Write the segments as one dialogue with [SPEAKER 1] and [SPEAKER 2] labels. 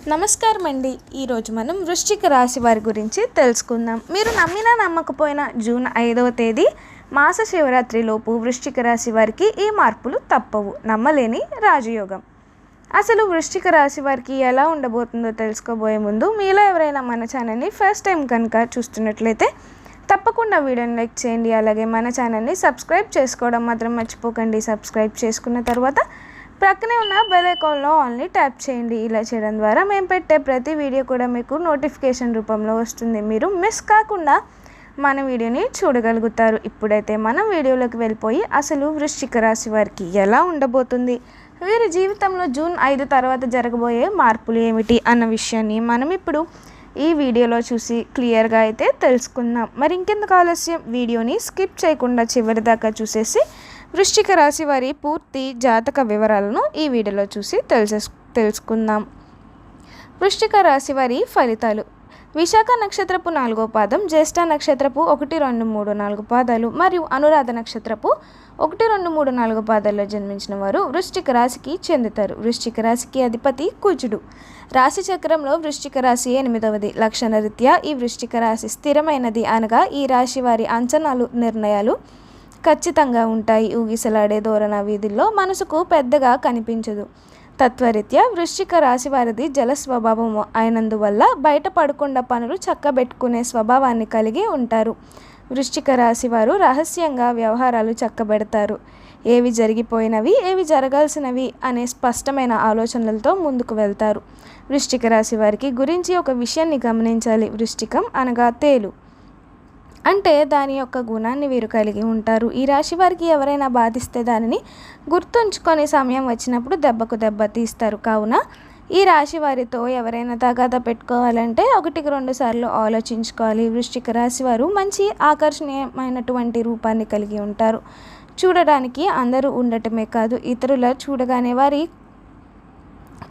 [SPEAKER 1] నమస్కారం అండి. ఈరోజు మనం వృశ్చిక రాశి వారి గురించి తెలుసుకుందాం. మీరు నమ్మినా నమ్మకపోయినా జూన్ 5వ తేదీ మాస శివరాత్రిలోపు వృశ్చిక రాశి వారికి ఈ మార్పులు తప్పవు. నమ్మలేని రాజయోగం. అసలు వృశ్చిక రాశి వారికి ఎలా ఉండబోతుందో తెలుసుకోబోయే ముందు మీలో ఎవరైనా మన ఛానల్ని ఫస్ట్ టైం కనుక చూస్తున్నట్లయితే తప్పకుండా వీడియోని లైక్ చేయండి. అలాగే మన ఛానల్ని సబ్స్క్రైబ్ చేసుకోవడం మాత్రం మర్చిపోకండి. సబ్స్క్రైబ్ చేసుకున్న తర్వాత ప్రక్కనే ఉన్న బెల్ ఐకాన్లో ఆల్ని ట్యాప్ చేయండి. ఇలా చేయడం ద్వారా మేము పెట్టే ప్రతి వీడియో కూడా మీకు నోటిఫికేషన్ రూపంలో వస్తుంది. మీరు మిస్ కాకుండా మన వీడియోని చూడగలుగుతారు. ఇప్పుడైతే మనం వీడియోలోకి వెళ్ళిపోయి అసలు వృశ్చిక రాశి వారికి ఎలా ఉండబోతుంది, వీరి జీవితంలో జూన్ 5 తర్వాత జరగబోయే మార్పులు ఏమిటి అన్న విషయాన్ని మనం ఇప్పుడు ఈ వీడియోలో చూసి క్లియర్గా అయితే తెలుసుకుందాం. మరి ఇంకెందుకు ఆలస్యం, వీడియోని స్కిప్ చేయకుండా చివరి దాకా చూసేసి వృశ్చిక రాశి వారి పూర్తి జాతక వివరాలను ఈ వీడియోలో చూసి తెలుసుకుందాం. వృశ్చిక రాశి వారి ఫలితాలు. విశాఖ నక్షత్రపు 4వ పాదం, జ్యేష్ఠ నక్షత్రపు 1, 2, 3, 4 పాదాలు మరియు అనురాధ నక్షత్రపు 1, 2, 3, 4 పాదాల్లో జన్మించిన వారు వృశ్చిక రాశికి చెందుతారు. వృశ్చిక రాశికి అధిపతి కుజుడు. రాశి చక్రంలో వృశ్చిక రాశి 8వది. లక్షణ రీత్యా ఈ వృశ్చిక రాశి స్థిరమైనది అనగా ఈ రాశి వారి అంచనాలు, నిర్ణయాలు ఖచ్చితంగా ఉంటాయి. ఊగిసలాడే ధోరణ వీధుల్లో మనసుకు పెద్దగా కనిపించదు. తత్వరీత్యా వృశ్చిక రాశి వారిది జల స్వభావం అయినందువల్ల బయట పడకుండా పనులు చక్కబెట్టుకునే స్వభావాన్ని కలిగి ఉంటారు. వృశ్చిక రాశి వారు రహస్యంగా వ్యవహారాలు చక్కబెడతారు. ఏవి జరిగిపోయినవి, ఏవి జరగాల్సినవి అనే స్పష్టమైన ఆలోచనలతో ముందుకు వెళ్తారు. వృశ్చిక రాశి వారికి గురించి ఒక విషయాన్ని గమనించాలి. వృశ్చికం అనగా తేలు అంటే దాని యొక్క గుణాన్ని వీరు కలిగి ఉంటారు. ఈ రాశి వారికి ఎవరైనా బాధిస్తే దానిని గుర్తుంచుకొని సమయం వచ్చినప్పుడు దెబ్బకు దెబ్బ తీస్తారు. కావున ఈ రాశి వారితో ఎవరైనా తగాదా పెట్టుకోవాలంటే 1-2 సార్లు ఆలోచించుకోవాలి. వృశ్చిక రాశి వారు మంచి ఆకర్షణీయమైనటువంటి రూపాన్ని కలిగి ఉంటారు. చూడడానికి అందరూ ఉండటమే కాదు, ఇతరుల చూడగానే వారి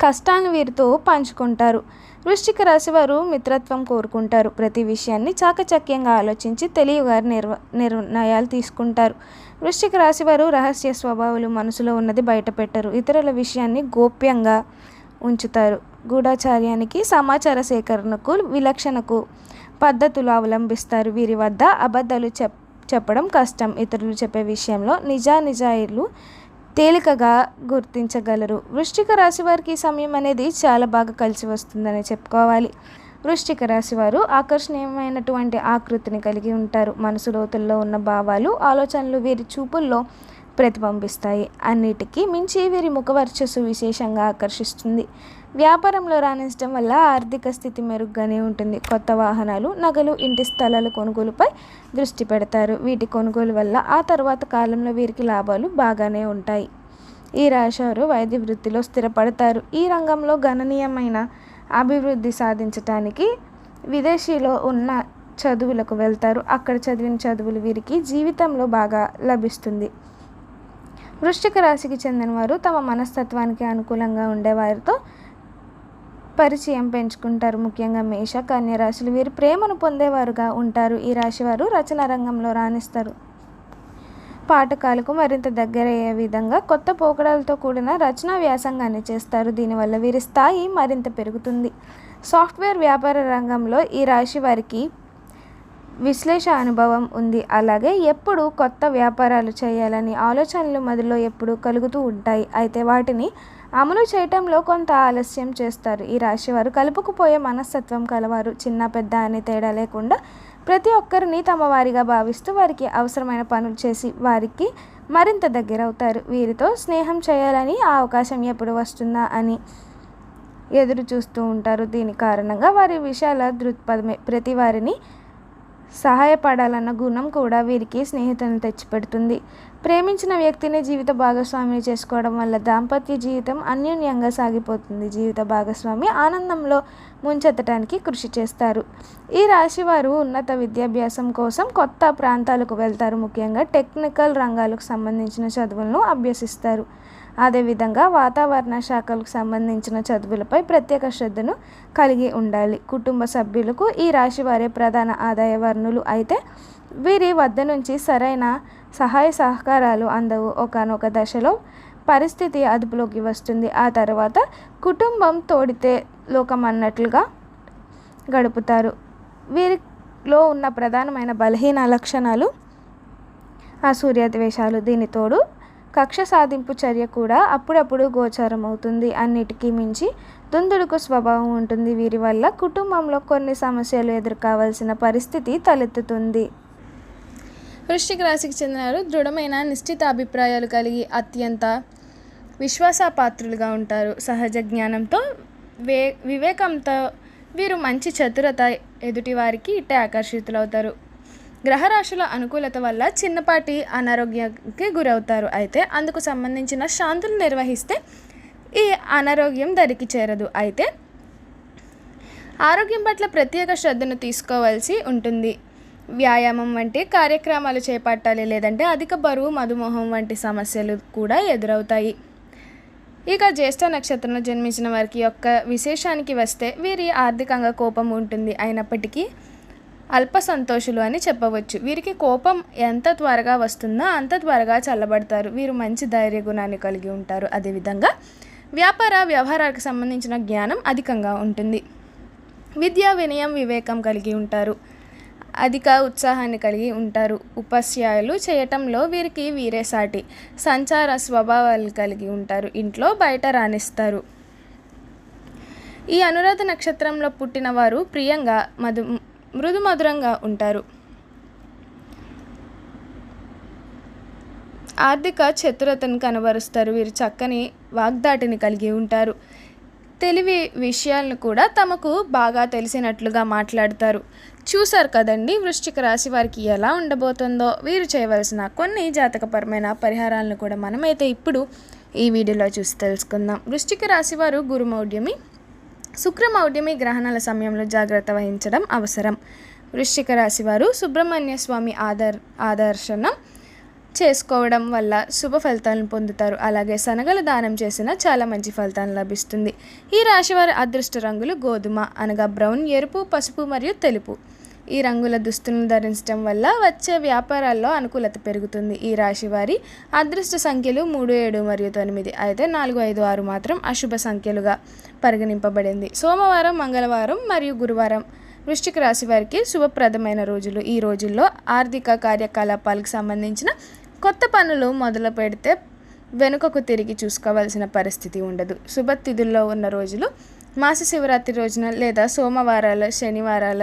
[SPEAKER 1] కష్టాలను వీరితో పంచుకుంటారు. వృశ్చిక రాశి వారు మిత్రత్వం కోరుకుంటారు. ప్రతి విషయాన్ని చాకచక్యంగా ఆలోచించి తెలివిగా నిర్ణయాలు తీసుకుంటారు. వృశ్చిక రాశి వారు రహస్య స్వభావాలు, మనసులో ఉన్నది బయట పెట్టరు. ఇతరుల విషయాన్ని గోప్యంగా ఉంచుతారు. గూఢచార్యానికి, సమాచార సేకరణకు, విలక్షణకు పద్ధతులు అవలంబిస్తారు. వీరి వద్ద అబద్ధాలు చెప్పడం కష్టం. ఇతరులు చెప్పే విషయంలో నిజాయితీలు తేలికగా గుర్తించగలరు. వృశ్చిక రాశి వారికి సమయం అనేది చాలా బాగా కలిసి వస్తుందని చెప్పుకోవాలి. వృశ్చిక రాశి వారు ఆకర్షణీయమైనటువంటి ఆకృతిని కలిగి ఉంటారు. మనసు లోతుల్లో ఉన్న భావాలు, ఆలోచనలు వీరి చూపుల్లో ప్రతిబింబిస్తాయి. అన్నిటికీ మించి వీరి ముఖ వర్చస్సు విశేషంగా ఆకర్షిస్తుంది. వ్యాపారంలో రాణించడం వల్ల ఆర్థిక స్థితి మెరుగ్గానే ఉంటుంది. కొత్త వాహనాలు, నగలు, ఇంటి స్థలాల కొనుగోలుపై దృష్టి పెడతారు. వీటి కొనుగోలు వల్ల ఆ తర్వాత కాలంలో వీరికి లాభాలు బాగానే ఉంటాయి. ఈ రాశి వారు వైద్య వృత్తిలో స్థిరపడతారు. ఈ రంగంలో గణనీయమైన అభివృద్ధి సాధించటానికి విదేశీలో ఉన్న చదువులకు వెళ్తారు. అక్కడ చదివిన చదువులు వీరికి జీవితంలో బాగా లభిస్తుంది. వృశ్చిక రాశికి చెందిన వారు తమ మనస్తత్వానికి అనుకూలంగా ఉండే వారితో పరిచయం పెంచుకుంటారు. ముఖ్యంగా మేష, కన్య రాశులు వీరు ప్రేమను పొందేవారుగా ఉంటారు. ఈ రాశి వారు రచన రంగంలో రాణిస్తారు. పాఠకాలకు మరింత దగ్గరయ్యే విధంగా కొత్త పోకడాలతో కూడిన రచనా వ్యాసంగాన్ని చేస్తారు. దీనివల్ల వీరి స్థాయి మరింత పెరుగుతుంది. సాఫ్ట్వేర్ వ్యాపార రంగంలో ఈ రాశి వారికి విశ్లేష అనుభవం ఉంది. అలాగే ఎప్పుడు కొత్త వ్యాపారాలు చేయాలని ఆలోచనలు మదిలో ఎప్పుడు కలుగుతూ ఉంటాయి. అయితే వాటిని అమలు చేయటంలో కొంత ఆలస్యం చేస్తారు. ఈ రాశి వారు కలుపుకుపోయే మనస్తత్వం కలవారు. చిన్న పెద్ద అనే తేడా లేకుండా ప్రతి ఒక్కరిని తమ వారిగా భావిస్తూ వారికి అవసరమైన పనులు చేసి వారికి మరింత దగ్గర అవుతారు. వీరితో స్నేహం చేయాలని ఆ అవకాశం ఎప్పుడు వస్తుందా అని ఎదురు చూస్తూ ఉంటారు. దీని కారణంగా వారి విశాల దృక్పథమే ప్రతి వారిని సహాయపడాలన్న గుణం కూడా వీరికి స్నేహితులను తెచ్చిపెడుతుంది. ప్రేమించిన వ్యక్తిని జీవిత భాగస్వామిని చేసుకోవడం వల్ల దాంపత్య జీవితం అన్యోన్యంగా సాగిపోతుంది. జీవిత భాగస్వామి ఆనందంలో ముంచెత్తడానికి కృషి చేస్తారు. ఈ రాశి వారు ఉన్నత విద్యాభ్యాసం కోసం కొత్త ప్రాంతాలకు వెళ్తారు. ముఖ్యంగా టెక్నికల్ రంగాలకు సంబంధించిన చదువులను అభ్యసిస్తారు. అదేవిధంగా వాతావరణ శాఖలకు సంబంధించిన చదువులపై ప్రత్యేక శ్రద్ధను కలిగి ఉండాలి. కుటుంబ సభ్యులకు ఈ రాశి వారే ప్రధాన ఆదాయ వనరులు. అయితే వీరి వద్ద నుంచి సరైన సహాయ సహకారాలు అందవు. ఒకానొక దశలో పరిస్థితి అదుపులోకి వస్తుంది. ఆ తర్వాత కుటుంబం తోడితే లోకం అన్నట్లుగా గడుపుతారు. వీరిలో ఉన్న ప్రధానమైన బలహీన లక్షణాలు అసూర్యద్వేషాలు. దీని తోడు కక్ష సాధింపు చర్య కూడా అప్పుడప్పుడు గోచరం అవుతుంది. అన్నిటికీ మించి దుందుడుకు స్వభావం ఉంటుంది. వీరి వల్ల కుటుంబంలో కొన్ని సమస్యలు ఎదుర్కోవాల్సిన పరిస్థితి తలెత్తుతుంది. వృశ్చిక రాశికి చెందిన వారు దృఢమైన నిశ్చిత అభిప్రాయాలు కలిగి అత్యంత విశ్వాసపాత్రులుగా ఉంటారు. సహజ జ్ఞానంతో వివేకంతో వీరు మంచి చతురత ఎదుటి వారికి ఇట్టే ఆకర్షితులవుతారు. గ్రహరాశుల అనుకూలత వల్ల చిన్నపాటి అనారోగ్యానికి గురవుతారు. అయితే అందుకు సంబంధించిన శాంతులు నిర్వహిస్తే ఈ అనారోగ్యం దరికి చేరదు. అయితే ఆరోగ్యం పట్ల ప్రత్యేక శ్రద్ధను తీసుకోవాల్సి ఉంటుంది. వ్యాయామం వంటి కార్యక్రమాలు చేపట్టాలి. లేదంటే అధిక బరువు, మధుమేహం వంటి సమస్యలు కూడా ఎదురవుతాయి. ఇక జ్యేష్ఠ నక్షత్రంలో జన్మించిన వారికి యొక్క విశేషానికి వస్తే వీరి ఆర్థికంగా కోపం ఉంటుంది. అయినప్పటికీ అల్ప సంతోషులు అని చెప్పవచ్చు. వీరికి కోపం ఎంత త్వరగా వస్తుందో అంత త్వరగా చల్లబడతారు. వీరు మంచి ధైర్య గుణాన్ని కలిగి ఉంటారు. అదేవిధంగా వ్యాపార వ్యవహారాలకు సంబంధించిన జ్ఞానం అధికంగా ఉంటుంది. విద్య, వినయం, వివేకం కలిగి ఉంటారు. అధిక ఉత్సాహాన్ని కలిగి ఉంటారు. ఉపస్యాయాలు చేయటంలో వీరికి వీరే సాటి. సంచార స్వభావాలు కలిగి ఉంటారు. ఇంట్లో బయట రాణిస్తారు. ఈ అనురాధ నక్షత్రంలో పుట్టిన వారు ప్రియంగా మృదు మధురంగా ఉంటారు. ఆర్థిక చతురతను కనబరుస్తారు. వీరు చక్కని వాగ్దాటిని కలిగి ఉంటారు. తెలివి విషయాలను కూడా తమకు బాగా తెలిసినట్లుగా మాట్లాడతారు. చూసారు కదండి వృశ్చిక రాశి వారికి ఎలా ఉండబోతుందో. వీరు చేయవలసిన కొన్ని జాతకపరమైన పరిహారాలను కూడా మనమైతే ఇప్పుడు ఈ వీడియోలో చూసి తెలుసుకుందాం. వృశ్చిక రాశి వారు గురుమౌఢ్యమి, శుక్రమౌఢ్యమి గ్రహణాల సమయంలో జాగ్రత్త వహించడం అవసరం. వృశ్చిక రాశి వారు సుబ్రహ్మణ్య స్వామి ఆదర్శనం చేసుకోవడం వల్ల శుభ ఫలితాలను పొందుతారు. అలాగే శనగలు దానం చేసిన చాలా మంచి ఫలితాలను లభిస్తుంది. ఈ రాశి వారి అదృష్ట రంగులు గోధుమ అనగా బ్రౌన్, ఎరుపు, పసుపు మరియు తెలుపు. ఈ రంగుల దుస్తులను ధరించడం వల్ల వచ్చే వ్యాపారాల్లో అనుకూలత పెరుగుతుంది. ఈ రాశి వారి అదృష్ట సంఖ్యలు 3, 7 మరియు 9. అయితే 4, 5, 6 మాత్రం అశుభ సంఖ్యలుగా పరిగణింపబడింది. సోమవారం, మంగళవారం మరియు గురువారం వృశ్చిక రాశి వారికి శుభప్రదమైన రోజులు. ఈ రోజుల్లో ఆర్థిక కార్యకలాపాలకు సంబంధించిన కొత్త పనులు మొదలు పెడితే వెనుకకు తిరిగి చూసుకోవాల్సిన పరిస్థితి ఉండదు. శుభతిథుల్లో ఉన్న రోజులు మాస శివరాత్రి రోజున లేదా సోమవారాల, శనివారాల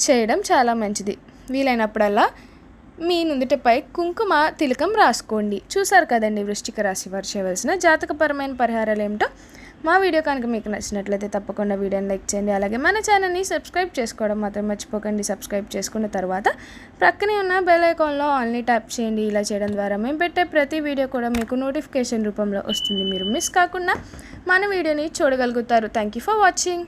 [SPEAKER 1] చేయడం చాలా మంచిది. వీలైనప్పుడల్లా మీ నుదుటిపై కుంకుమ తిలకం రాసుకోండి. చూసారు కదండి వృశ్చిక రాశి వారు చేయవలసిన జాతకపరమైన పరిహారాలు ఏమిటో. మా వీడియో కనుక మీకు నచ్చినట్లయితే తప్పకుండా వీడియోని లైక్ చేయండి. అలాగే మన ఛానల్ని సబ్స్క్రైబ్ చేసుకోవడం మాత్రం మర్చిపోకండి. సబ్స్క్రైబ్ చేసుకున్న తర్వాత ప్రక్కనే ఉన్న బెల్ ఐకాన్లో ఆల్ని ట్యాప్ చేయండి. ఇలా చేయడం ద్వారా మేము పెట్టే ప్రతి వీడియో కూడా మీకు నోటిఫికేషన్ రూపంలో వస్తుంది. మీరు మిస్ కాకుండా మన వీడియోని చూడగలుగుతారు. Thank you for watching.